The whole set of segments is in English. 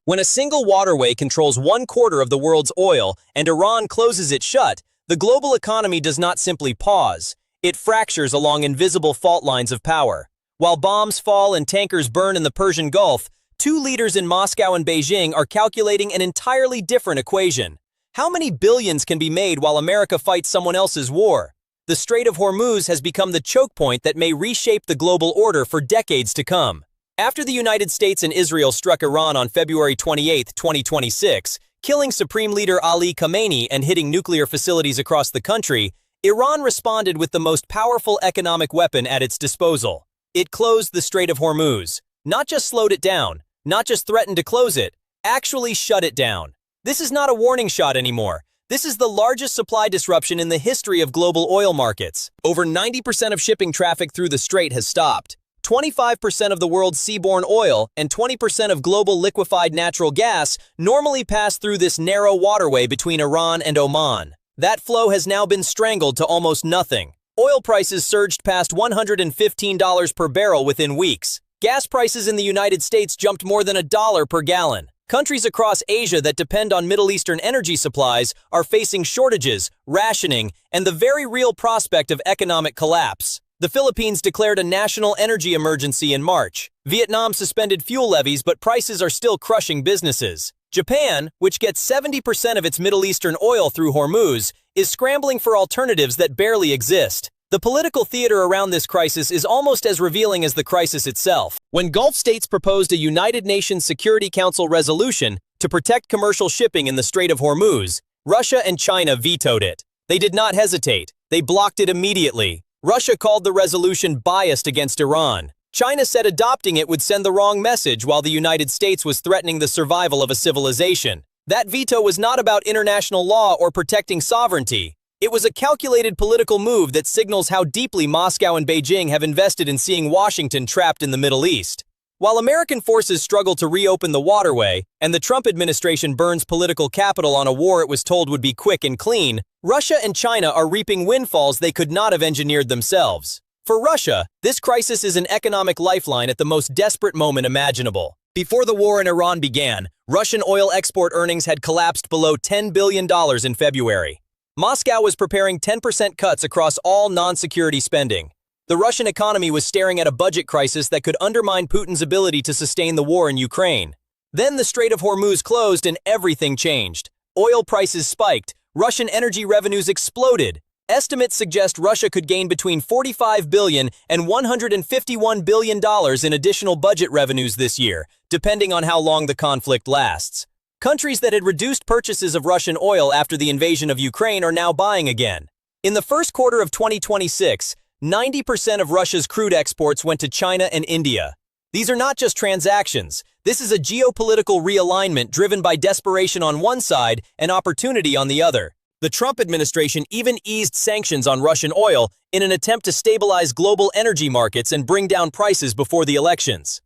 When a single waterway controls 1/4 of the world's oil and Iran closes it shut, the global economy does not simply pause. It fractures along invisible fault lines of power. While bombs fall and tankers burn in the Persian Gulf, two leaders in Moscow and Beijing are calculating an entirely different equation. How many billions can be made while America fights someone else's war? The Strait of Hormuz has become the choke point that may reshape the global order for decades to come. After the United States and Israel struck Iran on February 28, 2026, killing Supreme Leader Ali Khamenei and hitting nuclear facilities across the country, Iran responded with the most powerful economic weapon at its disposal. It closed the Strait of Hormuz. Not just slowed it down, not just threatened to close it, actually shut it down. This is not a warning shot anymore. This is the largest supply disruption in the history of global oil markets. Over 90% of shipping traffic through the strait has stopped. 25% of the world's seaborne oil and 20% of global liquefied natural gas normally pass through this narrow waterway between Iran and Oman. That flow has now been strangled to almost nothing. Oil prices surged past $115 per barrel within weeks. Gas prices in the United States jumped more than $1 per gallon. Countries across Asia that depend on Middle Eastern energy supplies are facing shortages, rationing, and the very real prospect of economic collapse. The Philippines declared a national energy emergency in March. Vietnam suspended fuel levies, but prices are still crushing businesses. Japan, which gets 70% of its Middle Eastern oil through Hormuz, is scrambling for alternatives that barely exist. The political theater around this crisis is almost as revealing as the crisis itself. When Gulf states proposed a United Nations Security Council resolution to protect commercial shipping in the Strait of Hormuz, Russia and China vetoed it. They did not hesitate. They blocked it immediately. Russia called the resolution biased against Iran. China said adopting it would send the wrong message, while the United States was threatening the survival of a civilization. That veto was not about international law or protecting sovereignty. It was a calculated political move that signals how deeply Moscow and Beijing have invested in seeing Washington trapped in the Middle East. While American forces struggle to reopen the waterway, and the Trump administration burns political capital on a war it was told would be quick and clean, Russia and China are reaping windfalls they could not have engineered themselves. For Russia, this crisis is an economic lifeline at the most desperate moment imaginable. Before the war in Iran began, Russian oil export earnings had collapsed below $10 billion in February. Moscow was preparing 10% cuts across all non-security spending. The Russian economy was staring at a budget crisis that could undermine Putin's ability to sustain the war in Ukraine. Then the Strait of Hormuz closed and everything changed. Oil prices spiked. Russian energy revenues exploded. Estimates suggest Russia could gain between $45 billion and $151 billion in additional budget revenues this year, depending on how long the conflict lasts. Countries that had reduced purchases of Russian oil after the invasion of Ukraine are now buying again. In the first quarter of 2026, 90% of Russia's crude exports went to China and India. These are not just transactions. This is a geopolitical realignment driven by desperation on one side and opportunity on the other. The Trump administration even eased sanctions on Russian oil in an attempt to stabilize global energy markets and bring down prices before the elections.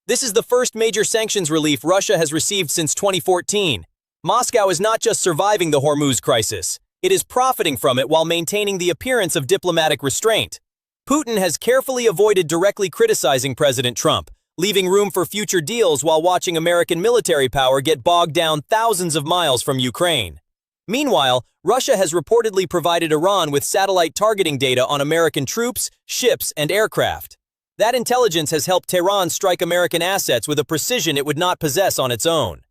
This is the first major sanctions relief Russia has received since 2014. Moscow is not just surviving the Hormuz crisis. It is profiting from it while maintaining the appearance of diplomatic restraint. Putin has carefully avoided directly criticizing President Trump, leaving room for future deals while watching American military power get bogged down thousands of miles from Ukraine. Meanwhile, Russia has reportedly provided Iran with satellite targeting data on American troops, ships, and aircraft. That intelligence has helped Tehran strike American assets with a precision it would not possess on its own.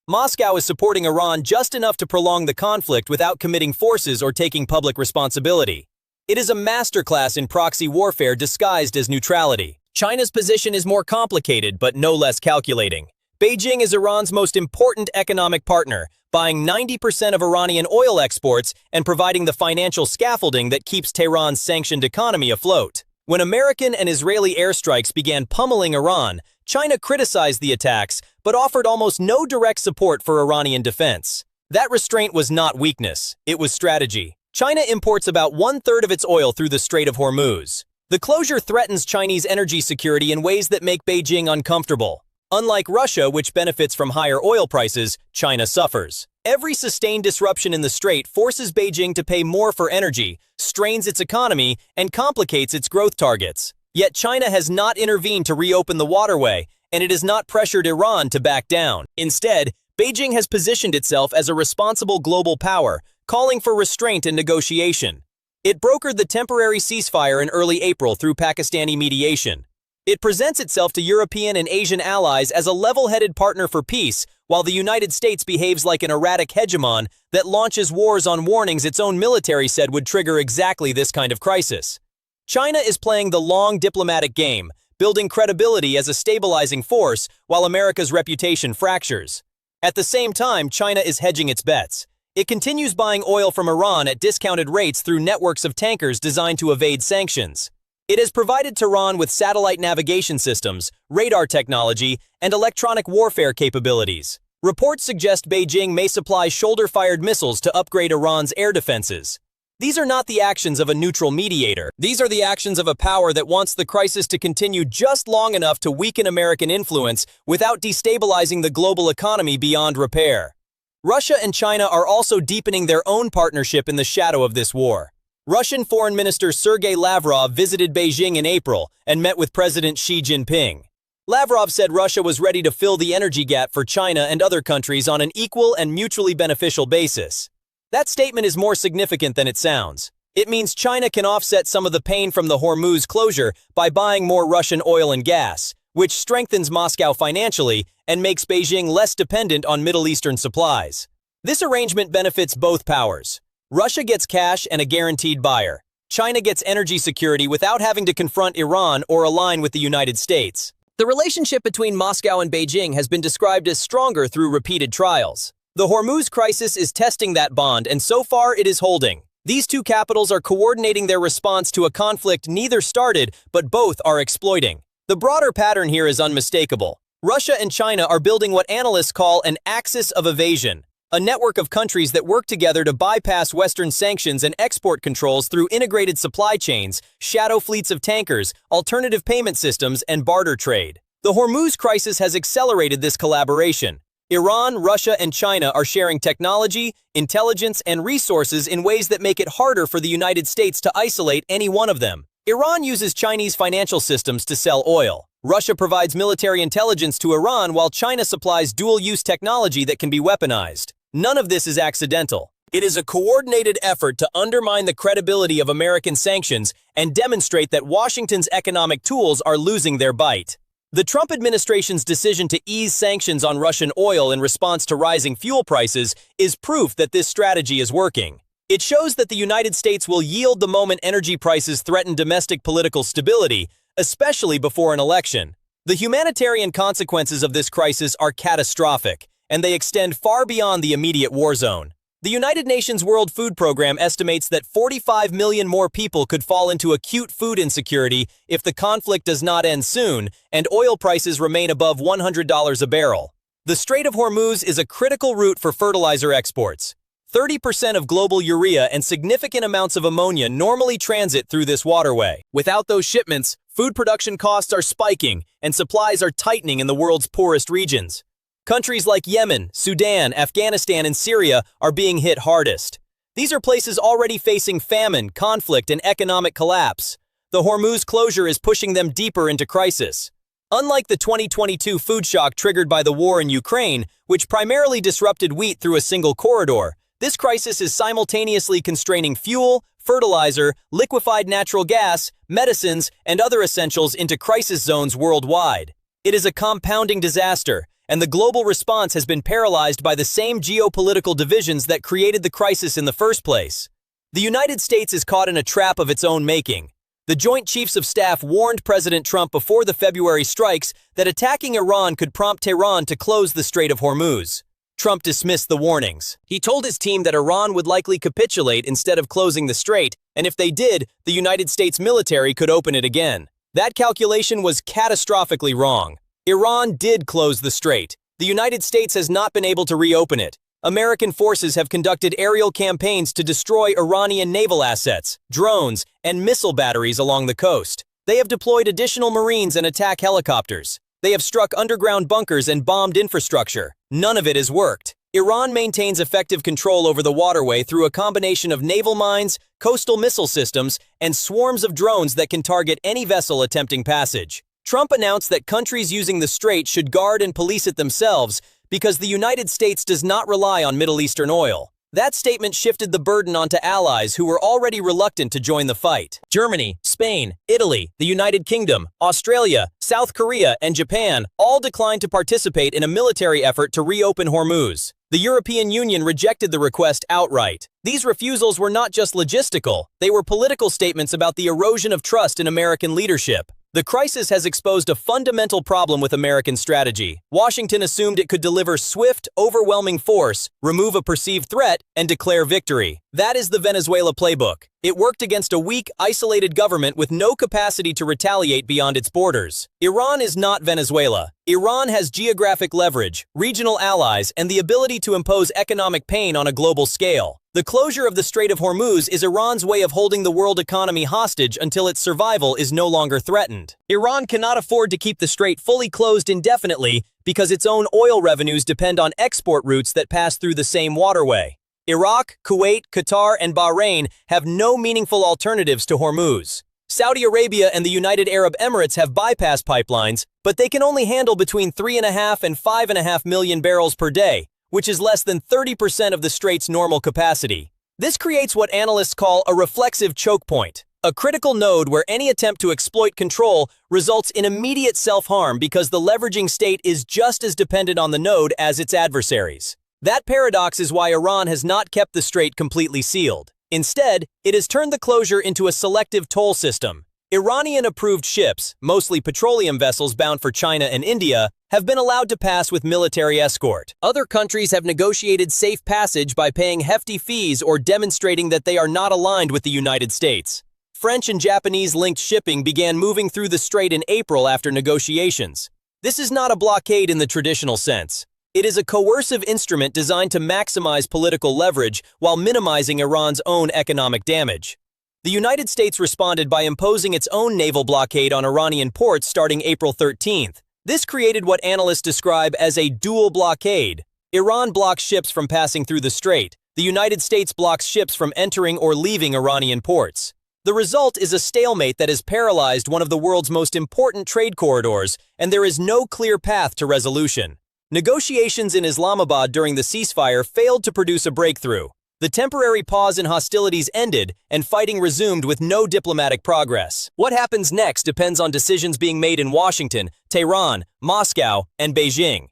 Moscow is supporting Iran just enough to prolong the conflict without committing forces or taking public responsibility. It is a masterclass in proxy warfare disguised as neutrality. China's position is more complicated but no less calculating. Beijing is Iran's most important economic partner, buying 90% of Iranian oil exports and providing the financial scaffolding that keeps Tehran's sanctioned economy afloat. When American and Israeli airstrikes began pummeling Iran, China criticized the attacks but offered almost no direct support for Iranian defense. That restraint was not weakness, it was strategy. China imports about 1/3 of its oil through the Strait of Hormuz. The closure threatens Chinese energy security in ways that make Beijing uncomfortable. Unlike Russia, which benefits from higher oil prices, China suffers. Every sustained disruption in the strait forces Beijing to pay more for energy, strains its economy, and complicates its growth targets. Yet China has not intervened to reopen the waterway, and it has not pressured Iran to back down. Instead, Beijing has positioned itself as a responsible global power, calling for restraint and negotiation. It brokered the temporary ceasefire in early April through Pakistani mediation. It presents itself to European and Asian allies as a level-headed partner for peace, while the United States behaves like an erratic hegemon that launches wars on warnings its own military said would trigger exactly this kind of crisis. China is playing the long diplomatic game, building credibility as a stabilizing force while America's reputation fractures. At the same time, China is hedging its bets. It continues buying oil from Iran at discounted rates through networks of tankers designed to evade sanctions. It has provided Tehran with satellite navigation systems, radar technology, and electronic warfare capabilities. Reports suggest Beijing may supply shoulder-fired missiles to upgrade Iran's air defenses. These are not the actions of a neutral mediator. These are the actions of a power that wants the crisis to continue just long enough to weaken American influence without destabilizing the global economy beyond repair. Russia and China are also deepening their own partnership in the shadow of this war. Russian Foreign Minister Sergei Lavrov visited Beijing in April and met with President Xi Jinping. Lavrov said Russia was ready to fill the energy gap for China and other countries on an equal and mutually beneficial basis. That statement is more significant than it sounds. It means China can offset some of the pain from the Hormuz closure by buying more Russian oil and gas, which strengthens Moscow financially and makes Beijing less dependent on Middle Eastern supplies. This arrangement benefits both powers. Russia gets cash and a guaranteed buyer. China gets energy security without having to confront Iran or align with the United States. The relationship between Moscow and Beijing has been described as stronger through repeated trials. The Hormuz crisis is testing that bond, and so far it is holding. These two capitals are coordinating their response to a conflict neither started, but both are exploiting. The broader pattern here is unmistakable. Russia and China are building what analysts call an axis of evasion, a network of countries that work together to bypass Western sanctions and export controls through integrated supply chains, shadow fleets of tankers, alternative payment systems, and barter trade. The Hormuz crisis has accelerated this collaboration. Iran, Russia, and China are sharing technology, intelligence, and resources in ways that make it harder for the United States to isolate any one of them. Iran uses Chinese financial systems to sell oil. Russia provides military intelligence to Iran while China supplies dual-use technology that can be weaponized. None of this is accidental. It is a coordinated effort to undermine the credibility of American sanctions and demonstrate that Washington's economic tools are losing their bite. The Trump administration's decision to ease sanctions on Russian oil in response to rising fuel prices is proof that this strategy is working. It shows that the United States will yield the moment energy prices threaten domestic political stability, especially before an election. The humanitarian consequences of this crisis are catastrophic, and they extend far beyond the immediate war zone. The United Nations World Food Program estimates that 45 million more people could fall into acute food insecurity if the conflict does not end soon and oil prices remain above $100 a barrel. The Strait of Hormuz is a critical route for fertilizer exports. 30% of global urea and significant amounts of ammonia normally transit through this waterway. Without those shipments, food production costs are spiking and supplies are tightening in the world's poorest regions. Countries like Yemen, Sudan, Afghanistan, and Syria are being hit hardest. These are places already facing famine, conflict, and economic collapse. The Hormuz closure is pushing them deeper into crisis. Unlike the 2022 food shock triggered by the war in Ukraine, which primarily disrupted wheat through a single corridor, this crisis is simultaneously constraining fuel, fertilizer, liquefied natural gas, medicines, and other essentials into crisis zones worldwide. It is a compounding disaster, and the global response has been paralyzed by the same geopolitical divisions that created the crisis in the first place. The United States is caught in a trap of its own making. The Joint Chiefs of Staff warned President Trump before the February strikes that attacking Iran could prompt Tehran to close the Strait of Hormuz. Trump dismissed the warnings. He told his team that Iran would likely capitulate instead of closing the strait, and if they did, the United States military could open it again. That calculation was catastrophically wrong. Iran did close the strait. The United States has not been able to reopen it. American forces have conducted aerial campaigns to destroy Iranian naval assets, drones, and missile batteries along the coast. They have deployed additional Marines and attack helicopters. They have struck underground bunkers and bombed infrastructure. None of it has worked. Iran maintains effective control over the waterway through a combination of naval mines, coastal missile systems, and swarms of drones that can target any vessel attempting passage. Trump announced that countries using the Strait should guard and police it themselves because the United States does not rely on Middle Eastern oil. That statement shifted the burden onto allies who were already reluctant to join the fight. Germany, Spain, Italy, the United Kingdom, Australia, South Korea, and Japan all declined to participate in a military effort to reopen Hormuz. The European Union rejected the request outright. These refusals were not just logistical, they were political statements about the erosion of trust in American leadership. The crisis has exposed a fundamental problem with American strategy. Washington assumed it could deliver swift, overwhelming force, remove a perceived threat, and declare victory. That is the Venezuela playbook. It worked against a weak, isolated government with no capacity to retaliate beyond its borders. Iran is not Venezuela. Iran has geographic leverage, regional allies, and the ability to impose economic pain on a global scale. The closure of the Strait of Hormuz is Iran's way of holding the world economy hostage until its survival is no longer threatened. Iran cannot afford to keep the strait fully closed indefinitely because its own oil revenues depend on export routes that pass through the same waterway. Iraq, Kuwait, Qatar, and Bahrain have no meaningful alternatives to Hormuz. Saudi Arabia and the United Arab Emirates have bypass pipelines, but they can only handle between 3.5 and 5.5 million barrels per day, which is less than 30% of the strait's normal capacity. This creates what analysts call a reflexive choke point, a critical node where any attempt to exploit control results in immediate self-harm because the leveraging state is just as dependent on the node as its adversaries. That paradox is why Iran has not kept the strait completely sealed. Instead, it has turned the closure into a selective toll system. Iranian-approved ships, mostly petroleum vessels bound for China and India, have been allowed to pass with military escort. Other countries have negotiated safe passage by paying hefty fees or demonstrating that they are not aligned with the United States. French and Japanese-linked shipping began moving through the strait in April after negotiations. This is not a blockade in the traditional sense. It is a coercive instrument designed to maximize political leverage while minimizing Iran's own economic damage. The United States responded by imposing its own naval blockade on Iranian ports starting April 13th. This created what analysts describe as a dual blockade. Iran blocks ships from passing through the strait. The United States blocks ships from entering or leaving Iranian ports. The result is a stalemate that has paralyzed one of the world's most important trade corridors, and there is no clear path to resolution. Negotiations in Islamabad during the ceasefire failed to produce a breakthrough. The temporary pause in hostilities ended, and fighting resumed with no diplomatic progress. What happens next depends on decisions being made in Washington, Tehran, Moscow, and Beijing.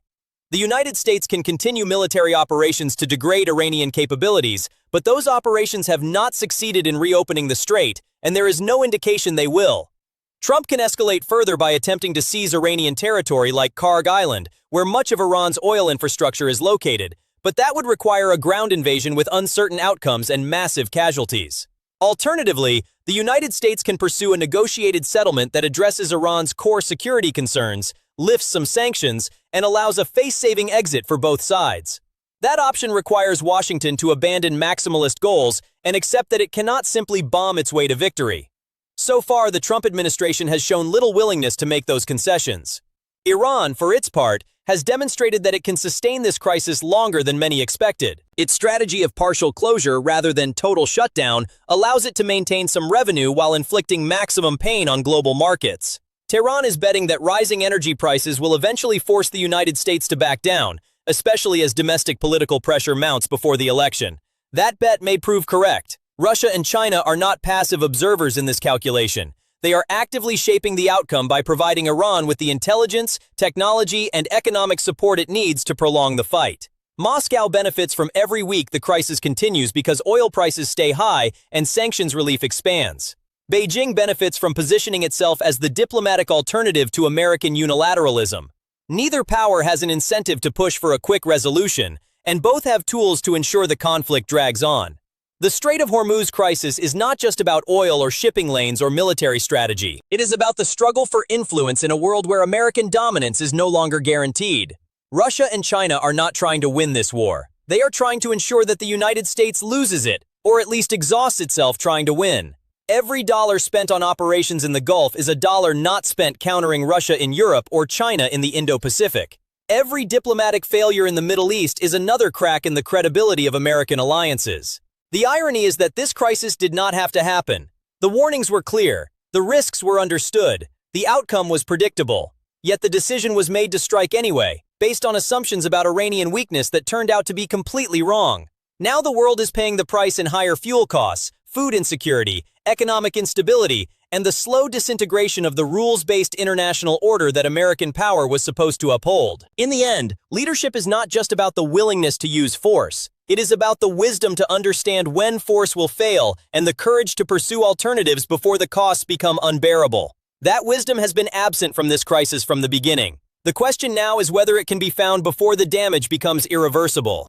The United States can continue military operations to degrade Iranian capabilities, but those operations have not succeeded in reopening the strait, and there is no indication they will. Trump can escalate further by attempting to seize Iranian territory like Karg Island, where much of Iran's oil infrastructure is located, but that would require a ground invasion with uncertain outcomes and massive casualties. Alternatively, the United States can pursue a negotiated settlement that addresses Iran's core security concerns, lifts some sanctions, and allows a face-saving exit for both sides. That option requires Washington to abandon maximalist goals and accept that it cannot simply bomb its way to victory. So far, the Trump administration has shown little willingness to make those concessions. Iran, for its part, has demonstrated that it can sustain this crisis longer than many expected. Its strategy of partial closure rather than total shutdown allows it to maintain some revenue while inflicting maximum pain on global markets. Tehran is betting that rising energy prices will eventually force the United States to back down, especially as domestic political pressure mounts before the election. That bet may prove correct. Russia and China are not passive observers in this calculation. They are actively shaping the outcome by providing Iran with the intelligence, technology, and economic support it needs to prolong the fight. Moscow benefits from every week the crisis continues because oil prices stay high and sanctions relief expands. Beijing benefits from positioning itself as the diplomatic alternative to American unilateralism. Neither power has an incentive to push for a quick resolution, and both have tools to ensure the conflict drags on. The Strait of Hormuz crisis is not just about oil or shipping lanes or military strategy. It is about the struggle for influence in a world where American dominance is no longer guaranteed. Russia and China are not trying to win this war. They are trying to ensure that the United States loses it, or at least exhausts itself trying to win. Every dollar spent on operations in the Gulf is a dollar not spent countering Russia in Europe or China in the Indo-Pacific. Every diplomatic failure in the Middle East is another crack in the credibility of American alliances. The irony is that this crisis did not have to happen. The warnings were clear, the risks were understood, The outcome was predictable, yet the decision was made to strike anyway, based on assumptions about Iranian weakness that turned out to be completely wrong. Now the world is paying the price in higher fuel costs, food insecurity, economic instability, and the slow disintegration of the rules-based international order that American power was supposed to uphold. In the end, leadership is not just about the willingness to use force. It is about the wisdom to understand when force will fail and the courage to pursue alternatives before the costs become unbearable. That wisdom has been absent from this crisis from the beginning. The question now is whether it can be found before the damage becomes irreversible.